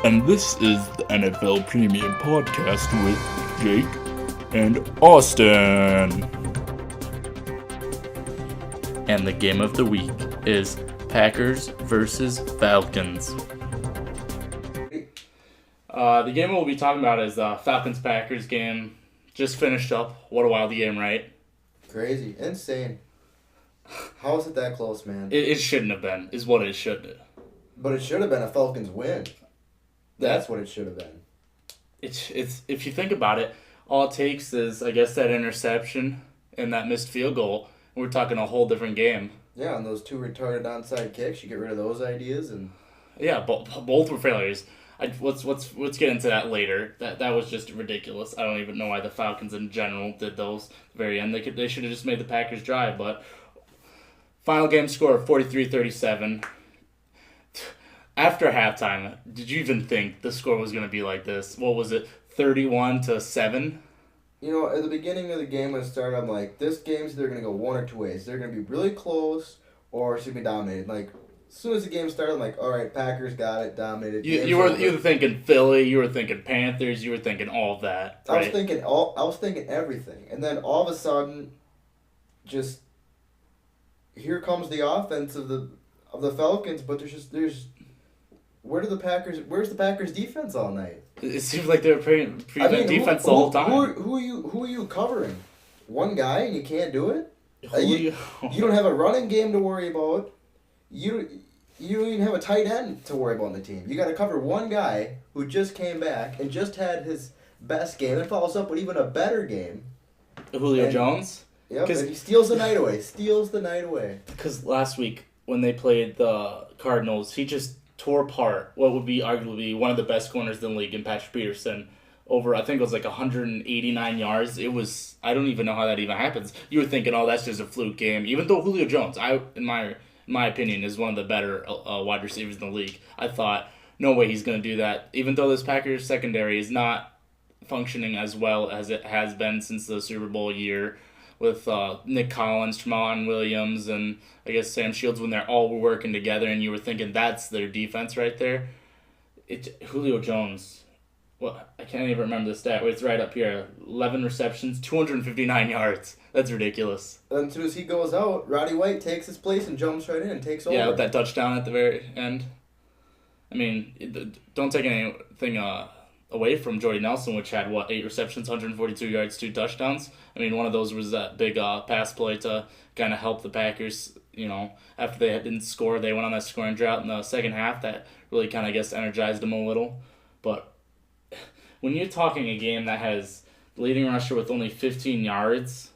And this is the NFL Premium Podcast with Jake and Austin. And the game of the week is Packers versus Falcons. The game we'll be talking about is the Falcons-Packers game. Just finished up. What a wild game, right? Crazy. Insane. How is it that close, man? It shouldn't have been, is what it should have. But it should have been a Falcons win. That's what it should have been. It's if you think about it, all it takes is, I guess, that interception and that missed field goal. We're talking a whole different game. Yeah, and those two retarded onside kicks, you get rid of those ideas and... Yeah, both were failures. Let's get into that later. That was just ridiculous. I don't even know why the Falcons in general did those at the very end. They should have just made the Packers drive, but final game score of 43-37. After halftime, did you even think the score was going to be like this? What was it, 31-7? You know, at the beginning of the game when it started, I'm like, this game's either going to go one or two ways. They're going to be really close or it's going to be dominated. Like, as soon as the game started, I'm like, all right, Packers got it, dominated. You were thinking Philly, you were thinking Panthers, you were thinking all of that. Right? I was thinking everything. And then all of a sudden, just here comes the offense of the Falcons, but there's where's the Packers defense all night? It seems like they were playing defense the whole time. Who are you covering? One guy and you can't do it? You don't have a running game to worry about. You don't even have a tight end to worry about on the team. You got to cover one guy who just came back and just had his best game and follows up with even a better game. Julio Jones? Yep, and he steals the night away. Because last week when they played the Cardinals, he just tore apart what would be arguably one of the best corners in the league in Patrick Peterson. Over, I think it was like 189 yards. It was, I don't even know how that even happens. You were thinking, oh, that's just a fluke game. Even though Julio Jones, in my opinion, is one of the better wide receivers in the league. I thought, no way he's going to do that. Even though this Packers secondary is not functioning as well as it has been since the Super Bowl year with Nick Collins, Tramon Williams, and I guess Sam Shields, when they're all working together and you were thinking that's their defense right there. Julio Jones, well, I can't even remember the stat. It's right up here. 11 receptions, 259 yards. That's ridiculous. And as soon as he goes out, Roddy White takes his place and jumps right in and takes over. Yeah, with that touchdown at the very end. I mean, don't take anything away from Jordy Nelson, which had, 8 receptions, 142 yards, 2 touchdowns. I mean, one of those was that big pass play to kind of help the Packers, after they didn't score. They went on that scoring drought in the second half. That really kind of, I guess, energized them a little. But when you're talking a game that has the leading rusher with only 15 yards,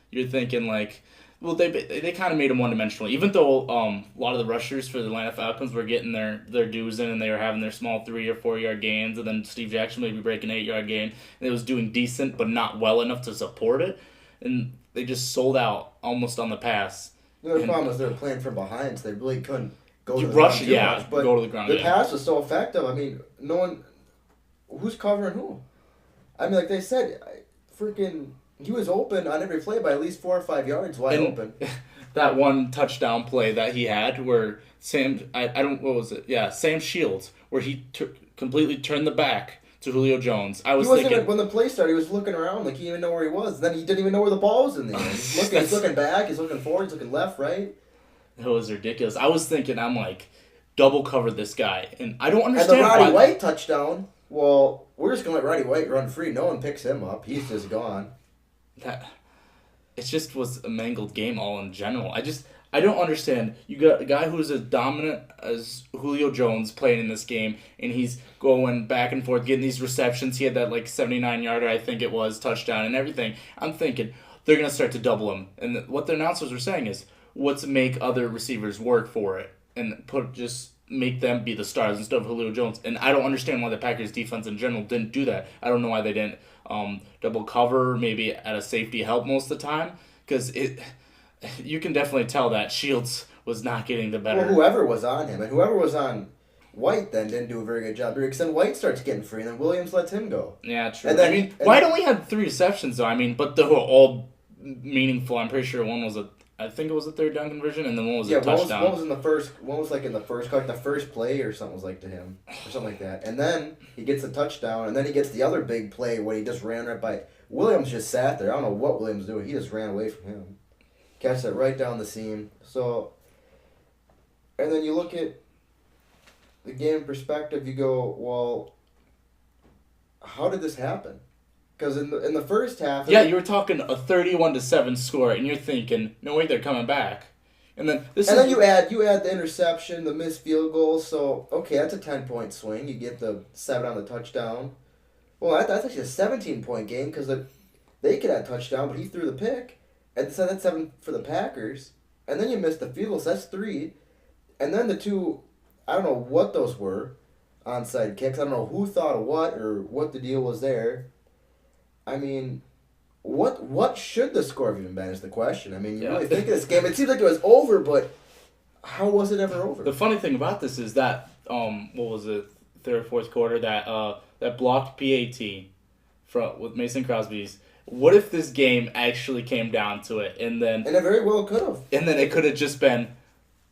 you're thinking, like, well, they kind of made him one-dimensional. Even though a lot of the rushers for the Atlanta Falcons were getting their dues in and they were having their small 3 or 4 yard gains, and then Steve Jackson maybe breaking an 8 yard gain, and it was doing decent but not well enough to support it, and they just sold out almost on the pass. The problem was they were playing from behind, so they really couldn't go to the ground too much. But go to the ground. The pass was so effective. I mean, no one, who's covering who? I mean, like they said, he was open on every play by at least 4 or 5 yards wide open. That one touchdown play that he had where Sam Shields, where he completely turned the back to Julio Jones. I was thinking... When the play started, he was looking around like he didn't even know where he was. Then he didn't even know where the ball was in the end. He's looking back, he's looking forward, he's looking left, right. It was ridiculous. I was thinking, I'm like, double cover this guy. And I don't understand why... And the Roddy White touchdown, well, we're just going to let Roddy White run free. No one picks him up. He's just gone. It just was a mangled game all in general. I don't understand. You got a guy who's as dominant as Julio Jones playing in this game, and he's going back and forth, getting these receptions. He had that 79-yarder, I think it was, touchdown and everything. I'm thinking they're going to start to double him. And what the announcers were saying is, let's make other receivers work for it and just make them be the stars instead of Julio Jones. And I don't understand why the Packers defense in general didn't do that. I don't know why they didn't double cover, maybe at a safety help most of the time, because you can definitely tell that Shields was not getting the better. Well, whoever was on him, and whoever was on White then didn't do a very good job. Because then White starts getting free, and then Williams lets him go. Yeah, true. White only had 3 receptions, though. But they were all meaningful. I'm pretty sure one was a I think it was a third down conversion, and then one was Yeah, a touchdown. one was in the first. One was like in the first, like the first play or something was like to him or something like that. And then he gets a touchdown, and then he gets the other big play where he just ran right by Williams. Just sat there. I don't know what Williams was doing. He just ran away from him, catch it right down the seam. So, and then you look at the game perspective. You go, well, how did this happen? Because in the first half, Yeah, you were talking a 31-7 score, and you're thinking, no way, they're coming back. And then then you add the interception, the missed field goal. So okay, that's a 10-point swing. You get the 7 on the touchdown. Well, that's actually a 17-point game because they could have touchdown, but he threw the pick, and so that's 7 for the Packers. And then you missed the field goal, so that's 3. And then the 2, I don't know what those were, onside kicks. I don't know who thought of what or what the deal was there. I mean, what should the score have even been is the question. I mean, you really think of this game. It seems like it was over, but how was it ever over? The funny thing about this is that, what was it, third, fourth quarter, that blocked PAT with Mason Crosby's. What if this game actually came down to it, and it very well could have. And then it could have just been,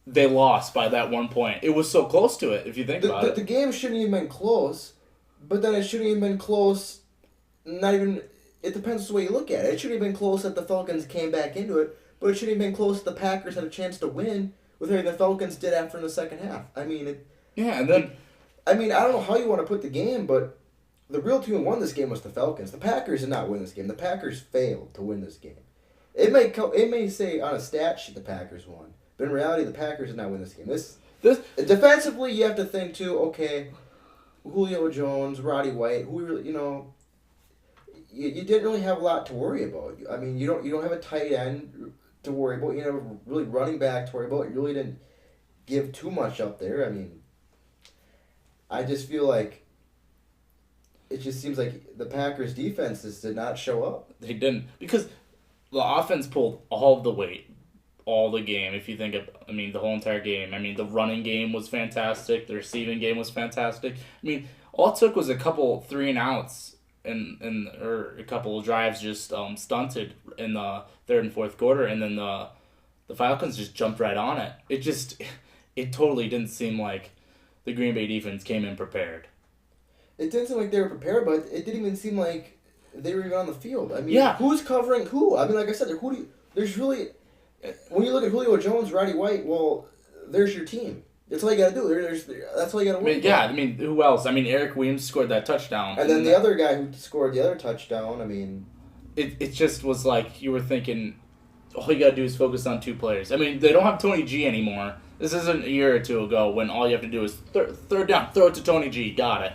they lost by that 1 point. It was so close to it, if you think about it. The game shouldn't even been close, but then it shouldn't even been close. Not even. It depends on the way you look at it. It shouldn't have been close that the Falcons came back into it, but it shouldn't have been close that the Packers had a chance to win with everything the Falcons did after in the second half. I mean, yeah, and then. I don't know how you want to put the game, but the real team who won this game was the Falcons. The Packers did not win this game. The Packers failed to win this game. It may say on a stat sheet the Packers won, but in reality the Packers did not win this game. This defensively you have to think too. Okay, Julio Jones, Roddy White, who really You didn't really have a lot to worry about. I mean, you don't have a tight end to worry about. You have a really running back to worry about. You really didn't give too much up there. I mean, I just feel like it just seems like the Packers' defenses did not show up. They didn't, because the offense pulled all of the weight, all the game. If you think of, the whole entire game. The running game was fantastic. The receiving game was fantastic. All it took was a couple 3-and-outs. Or a couple of drives just stunted in the third and fourth quarter, and then the Falcons just jumped right on it. It totally didn't seem like the Green Bay defense came in prepared. It didn't seem like they were prepared, but it didn't even seem like they were even on the field. Yeah. Who's covering who? Like I said, there's really, when you look at Julio Jones, Roddy White, well, there's your team. That's all you got to do. That's all you got to work with. Who else? Eric Williams scored that touchdown. And then the other guy who scored the other touchdown, It just was like you were thinking, all you got to do is focus on 2 players. They don't have Tony G anymore. This isn't a year or 2 ago when all you have to do is third down, throw it to Tony G, got it.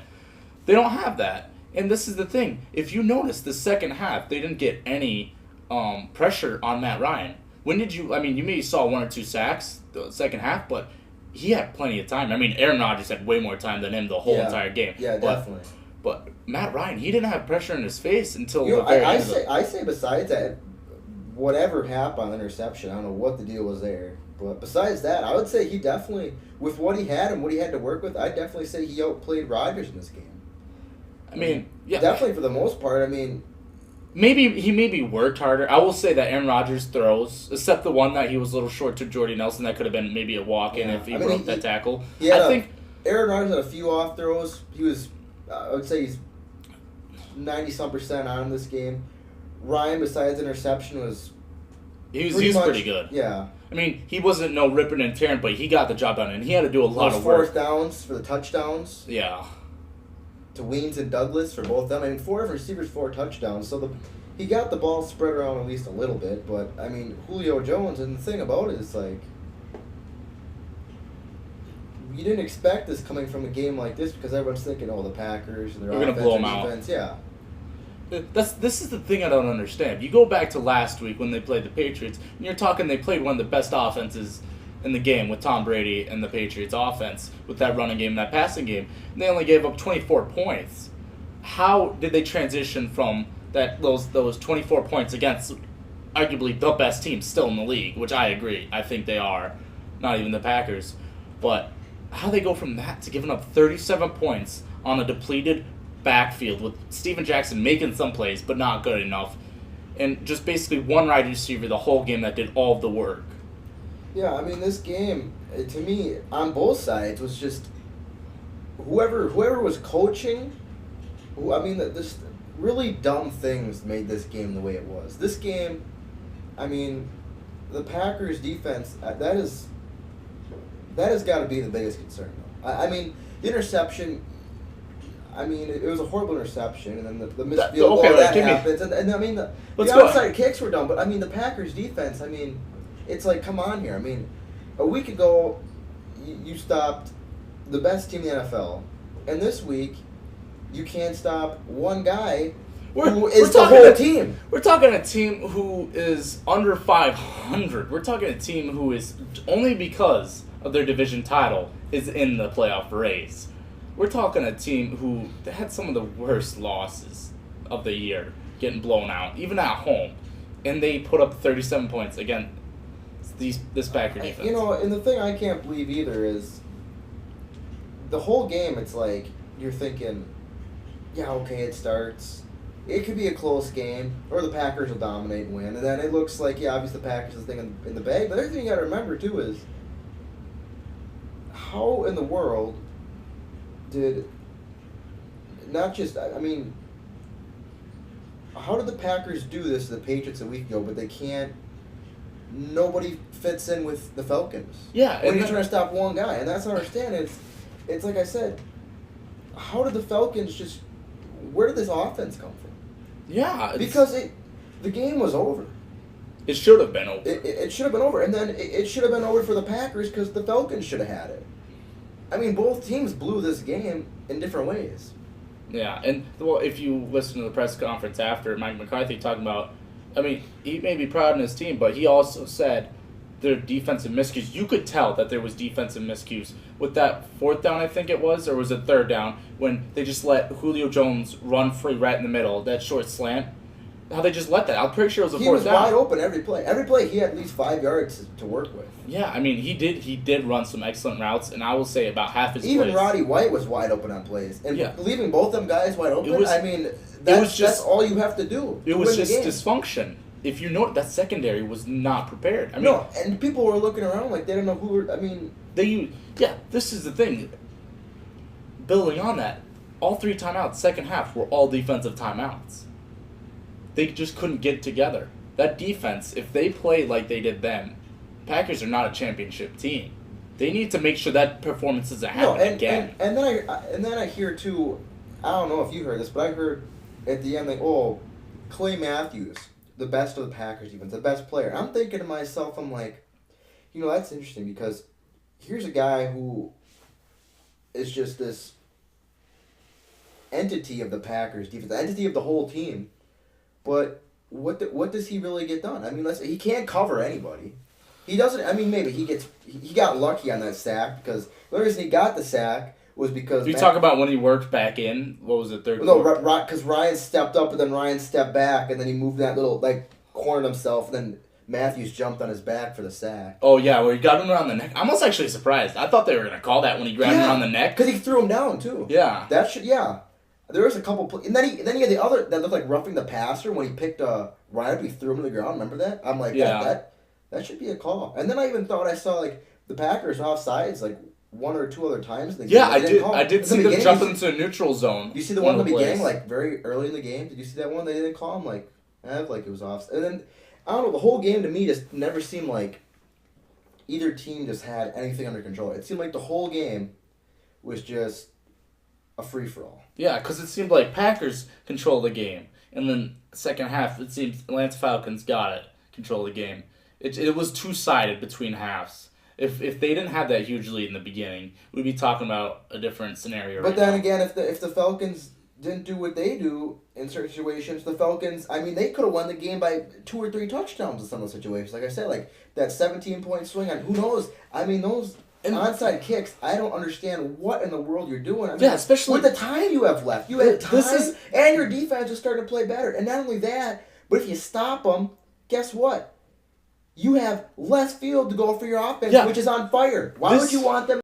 They don't have that. And this is the thing. If you notice the second half, they didn't get any pressure on Matt Ryan. When did you, you maybe saw 1 or 2 sacks the second half, but he had plenty of time. Aaron Rodgers had way more time than him the whole entire game. Yeah, definitely. But Matt Ryan, he didn't have pressure in his face until the very end. I say besides that, whatever happened on the interception, I don't know what the deal was there. But besides that, I would say he definitely, with what he had and what he had to work with, I'd definitely say he outplayed Rodgers in this game. Yeah. Definitely for the most part, Maybe he worked harder. I will say that Aaron Rodgers throws, except the one that he was a little short to Jordy Nelson, that could have been maybe a walk-in if he broke that tackle. I think Aaron Rodgers had a few off throws. He was, I would say he's 90-some% on this game. Ryan, besides interception, he was pretty good. Yeah. He wasn't no ripping and tearing, but he got the job done, and he had to do a lot of work. 4th downs for the touchdowns. Yeah. To Weens and Douglas for both of them. 4 receivers, 4 touchdowns. So he got the ball spread around at least a little bit. But, Julio Jones, and the thing about it is, you didn't expect this coming from a game like this because everyone's thinking, the Packers and their offense and defense. Yeah. This is the thing I don't understand. You go back to last week when they played the Patriots, and you're talking they played one of the best offenses in the game with Tom Brady and the Patriots offense with that running game and that passing game. And they only gave up 24 points. How did they transition from those 24 points against arguably the best team still in the league, which I agree. I think they are. Not even the Packers. But how they go from that to giving up 37 points on a depleted backfield with Steven Jackson making some plays but not good enough, and just basically one wide receiver the whole game that did all of the work. Yeah, I mean, this game, to me, on both sides, was just whoever was coaching. I mean, this really dumb things made this game the way it was. This game, I mean, the Packers' defense that has got to be the biggest concern. Though. I mean, the interception. I mean, it was a horrible interception, and then the missed field goal that happens, and I mean the onside kicks were dumb, but I mean the Packers' defense. I mean, it's like, come on here. I mean, a week ago, you stopped the best team in the NFL, and this week, you can't stop one guy who is the whole team. We're talking a team who is under 500. We're talking a team who is, only because of their division title, is in the playoff race. We're talking a team who had some of the worst losses of the year, getting blown out, even at home. And they put up 37 points against this Packer defense. You know, and the thing I can't believe either is the whole game, it's like you're thinking, yeah, okay, it starts. It could be a close game, or the Packers will dominate and win. And then it looks like, yeah, obviously the Packers is the thing in the bag. But the other thing you got to remember, too, is how in the world did not just, I mean, how did the Packers do this to the Patriots a week ago, but they can't, nobody fits in with the Falcons? Yeah. When you're trying to stop one guy. And that's what I understand. It's like I said, how did the Falcons just, where did this offense come from? Yeah. Because the game was over. It should have been over. It should have been over. And then it should have been over for the Packers because the Falcons should have had it. I mean, both teams blew this game in different ways. Yeah, and well, if you listen to the press conference after, Mike McCarthy talking about, I mean, he may be proud in his team, but he also said their defensive miscues. You could tell that there was defensive miscues with that fourth down, I think it was, or was it third down, when they just let Julio Jones run free right in the middle, that short slant. How they just let that. I'm pretty sure it was a fourth down. He was wide open every play. Every play he had at least 5 yards to work with. Yeah, I mean, he did run some excellent routes, and I will say about half his Even plays. Roddy White was wide open on plays. And leaving both them guys wide open, I mean, that's all you have to do. It was just dysfunction. If you know, that secondary was not prepared. I mean, no, and people were looking around like they didn't know who were, I mean... this is the thing. Building on that, all 3 timeouts, second half, were all defensive timeouts. They just couldn't get together. That defense, if they play like they did then, Packers are not a championship team. They need to make sure that performance doesn't happen again. And then I hear too, I don't know if you heard this, but I heard at the end like, Clay Matthews, the best of the Packers defense, the best player. I'm thinking to myself, I'm like, that's interesting because here's a guy who is just this entity of the Packers defense, the entity of the whole team. But what does he really get done? I mean, he can't cover anybody. He doesn't. I mean, maybe he got lucky on that sack because the reason he got the sack was because. You talk about when he worked back in. What was it, third? No, because Ryan stepped up and then Ryan stepped back and then he moved that little cornered himself and then Matthews jumped on his back for the sack. Oh yeah, where he got him around the neck. I'm almost actually surprised. I thought they were gonna call that when he grabbed him around the neck because he threw him down too. Yeah, There was a couple, and then he had the other that looked like roughing the passer when he picked Ryan up, he threw him to the ground. Remember that? I'm like, that should be a call. And then I even thought I saw the Packers offsides 1 or 2 other times. In the game. I did see them jump into a neutral zone. You see the one in the beginning, very early in the game. Did you see that one? They didn't call him it was off. And then I don't know. The whole game to me just never seemed like either team just had anything under control. It seemed like the whole game was just a free for all. Yeah, because it seemed like Packers control the game, and then second half it seems Atlanta Falcons got it, control the game. It was 2-sided between halves. If they didn't have that huge lead in the beginning, we'd be talking about a different scenario. But then again, if the Falcons didn't do what they do in certain situations, the Falcons, I mean, they could have won the game by 2 or 3 touchdowns in some of those situations. Like I said, that 17-point swing on who knows? I mean, those. And onside kicks, I don't understand what in the world you're doing. I mean, especially with the time you have left. You have time, and your defense is starting to play better. And not only that, but if you stop them, guess what? You have less field to go for your offense, which is on fire. Why would you want them